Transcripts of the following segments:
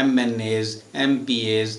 MNAs, MPAs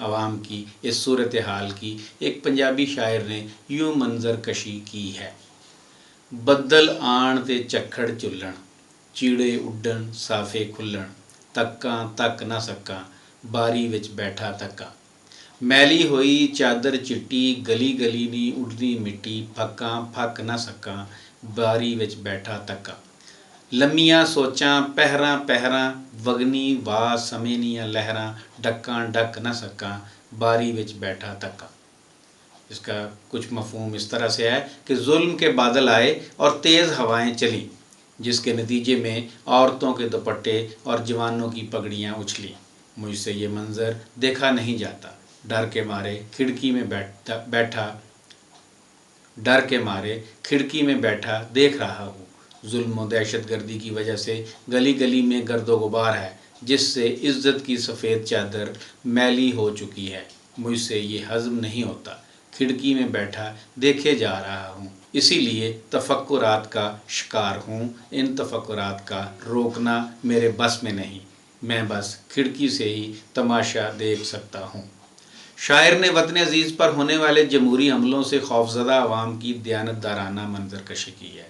عوام کی اس صورتحال کی ایک پنجابی شاعر نے یوں منظر کشی کی ہے۔ بدل آن تے چکھڑ چلن، چیڑے اڈن صافے کھلن، تکاں تک نہ سکاں باری وچ بیٹھا تکاں۔ میلی ہوئی چادر چٹی، گلی گلی نی اڈدی مٹی، پھکاں پھک نہ سکاں باری وچ بیٹھا تکاں۔ لمیاں سوچاں پہراں پہراں، وگنی واہ سمیںیاں لہراں، ڈکاں ڈک نہ سکاں باری وچ بیٹھا تکاں۔ اس کا کچھ مفہوم اس طرح سے ہے کہ ظلم کے بادل آئے اور تیز ہوائیں چلیں، جس کے نتیجے میں عورتوں کے دوپٹے اور جوانوں کی پگڑیاں اچھلیں۔ مجھ سے یہ منظر دیکھا نہیں جاتا، ڈر کے مارے کھڑکی میں بیٹھا دیکھ رہا ہوں۔ ظلم و دہشت گردی کی وجہ سے گلی گلی میں گرد و غبار ہے، جس سے عزت کی سفید چادر میلی ہو چکی ہے۔ مجھ سے یہ ہضم نہیں ہوتا، کھڑکی میں بیٹھا دیکھے جا رہا ہوں، اسی لیے تفکرات کا شکار ہوں۔ ان تفکرات کا روکنا میرے بس میں نہیں، میں بس کھڑکی سے ہی تماشا دیکھ سکتا ہوں۔ شاعر نے وطن عزیز پر ہونے والے جمہوری حملوں سے خوفزدہ عوام کی دیانتدارانہ منظر کشی کی ہے۔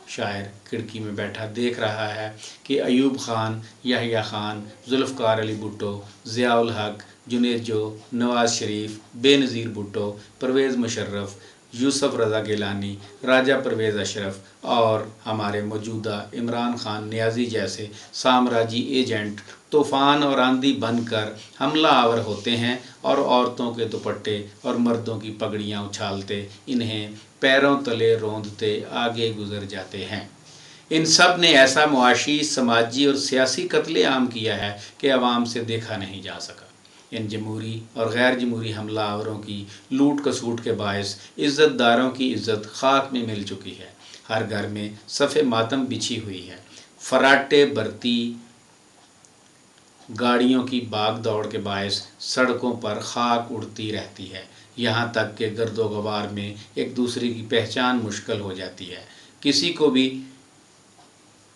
شاعر کھڑکی میں بیٹھا دیکھ رہا ہے کہ ایوب خان، یحییٰ خان، ذوالفقار علی بھٹو، ضیاء الحق، جنید، نواز شریف، بے نظیر بھٹو، پرویز مشرف، یوسف رضا گیلانی، راجہ پرویز اشرف اور ہمارے موجودہ عمران خان نیازی جیسے سامراجی ایجنٹ طوفان اور آندھی بن کر حملہ آور ہوتے ہیں اور عورتوں کے دوپٹے اور مردوں کی پگڑیاں اچھالتے انہیں پیروں تلے روندتے آگے گزر جاتے ہیں۔ ان سب نے ایسا معاشی، سماجی اور سیاسی قتل عام کیا ہے کہ عوام سے دیکھا نہیں جا سکا۔ ان جمہوری اور غیر جمہوری حملہ آوروں کی لوٹ کسوٹ کے باعث عزت داروں کی عزت خاک میں مل چکی ہے۔ ہر گھر میں صف ماتم بچھی ہوئی ہے۔ فراٹے برتی گاڑیوں کی بھاگ دوڑ کے باعث سڑکوں پر خاک اڑتی رہتی ہے، یہاں تک کہ گرد و غبار میں ایک دوسرے کی پہچان مشکل ہو جاتی ہے۔ کسی کو بھی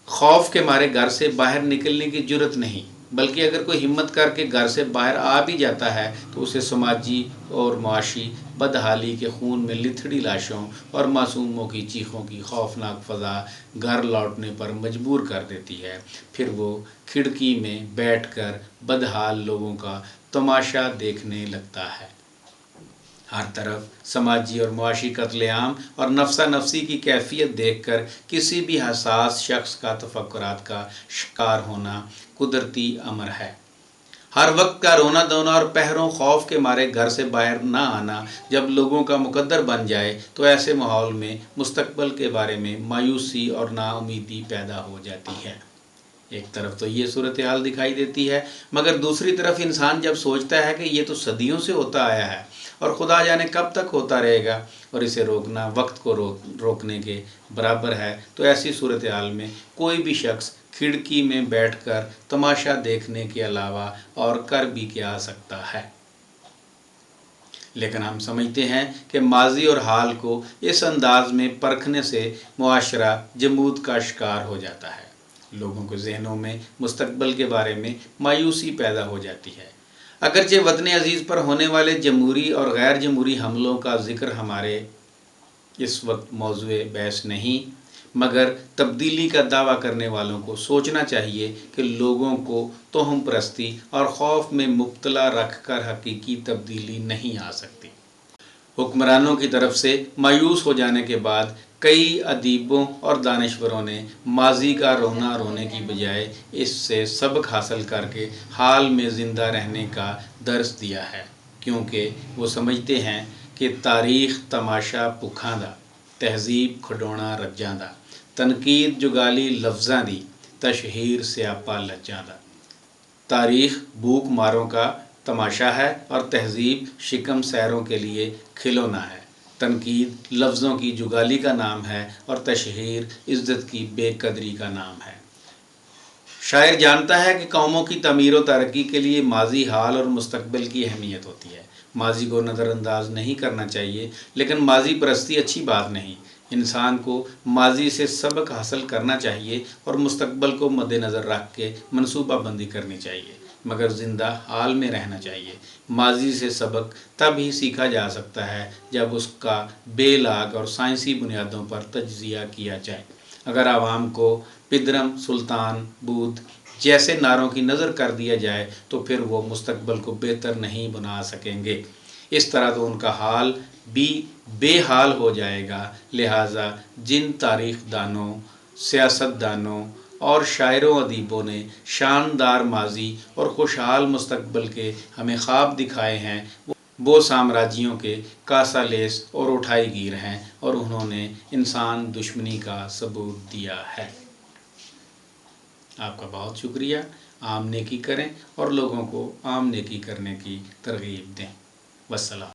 خوف کے مارے گھر سے باہر نکلنے کی جرت نہیں، بلکہ اگر کوئی ہمت کر کے گھر سے باہر آ بھی جاتا ہے تو اسے سماجی اور معاشی بدحالی کے خون میں لتھڑی لاشوں اور معصوموں کی چیخوں کی خوفناک فضا گھر لوٹنے پر مجبور کر دیتی ہے۔ پھر وہ کھڑکی میں بیٹھ کر بدحال لوگوں کا تماشا دیکھنے لگتا ہے۔ ہر طرف سماجی اور معاشی قتل عام اور نفسہ نفسی کی کیفیت دیکھ کر کسی بھی حساس شخص کا تفکرات کا شکار ہونا قدرتی امر ہے۔ ہر وقت کا رونا دھونا اور پہروں خوف کے مارے گھر سے باہر نہ آنا جب لوگوں کا مقدر بن جائے تو ایسے ماحول میں مستقبل کے بارے میں مایوسی اور نا امیدی پیدا ہو جاتی ہے۔ ایک طرف تو یہ صورتحال دکھائی دیتی ہے، مگر دوسری طرف انسان جب سوچتا ہے کہ یہ تو صدیوں سے ہوتا آیا ہے اور خدا جانے کب تک ہوتا رہے گا اور اسے روکنا وقت کو روکنے کے برابر ہے، تو ایسی صورتحال میں کوئی بھی شخص کھڑکی میں بیٹھ کر تماشا دیکھنے کے علاوہ اور کر بھی کیا سکتا ہے۔ لیکن ہم سمجھتے ہیں کہ ماضی اور حال کو اس انداز میں پرکھنے سے معاشرہ جمود کا شکار ہو جاتا ہے۔ لوگوں کے ذہنوں میں مستقبل کے بارے میں مایوسی پیدا ہو جاتی ہے۔ اگرچہ وطن عزیز پر ہونے والے جمہوری اور غیر جمہوری حملوں کا ذکر ہمارے اس وقت موضوع بحث نہیں، مگر تبدیلی کا دعویٰ کرنے والوں کو سوچنا چاہیے کہ لوگوں کو توہم پرستی اور خوف میں مبتلا رکھ کر حقیقی تبدیلی نہیں آ سکتی۔ حکمرانوں کی طرف سے مایوس ہو جانے کے بعد کئی ادیبوں اور دانشوروں نے ماضی کا رونا رونے کی بجائے اس سے سبق حاصل کر کے حال میں زندہ رہنے کا درس دیا ہے، کیونکہ وہ سمجھتے ہیں کہ تاریخ تماشا بھکھاں دا، تہذیب کھڈونا رجاں دا، تنقید جگالی لفظاں دی، تشہیر سیاپا لجاں دا۔ تاریخ بھوک ماروں کا تماشا ہے اور تہذیب شکم سیروں کے لیے کھلونا ہے۔ تنقید لفظوں کی جگالی کا نام ہے اور تشہیر عزت کی بے قدری کا نام ہے۔ شاعر جانتا ہے کہ قوموں کی تعمیر و ترقی کے لیے ماضی، حال اور مستقبل کی اہمیت ہوتی ہے۔ ماضی کو نظر انداز نہیں کرنا چاہیے، لیکن ماضی پرستی اچھی بات نہیں۔ انسان کو ماضی سے سبق حاصل کرنا چاہیے اور مستقبل کو مد نظر رکھ کے منصوبہ بندی کرنی چاہیے۔ مگر زندہ حال میں رہنا چاہیے۔ ماضی سے سبق تب ہی سیکھا جا سکتا ہے جب اس کا بے لاگ اور سائنسی بنیادوں پر تجزیہ کیا جائے۔ اگر عوام کو پدرم، سلطان، بدھ جیسے نعروں کی نظر کر دیا جائے تو پھر وہ مستقبل کو بہتر نہیں بنا سکیں گے، اس طرح تو ان کا حال بھی بے حال ہو جائے گا۔ لہٰذا جن تاریخ دانوں، سیاست دانوں اور شاعروں ادیبوں نے شاندار ماضی اور خوشحال مستقبل کے ہمیں خواب دکھائے ہیں وہ سامراجیوں کے کاسہ لیس اور اٹھائی گیر ہیں، اور انہوں نے انسان دشمنی کا ثبوت دیا ہے۔ آپ کا بہت شکریہ۔ عام نیکی کریں اور لوگوں کو عام نیکی کرنے کی ترغیب دیں۔ والسلام۔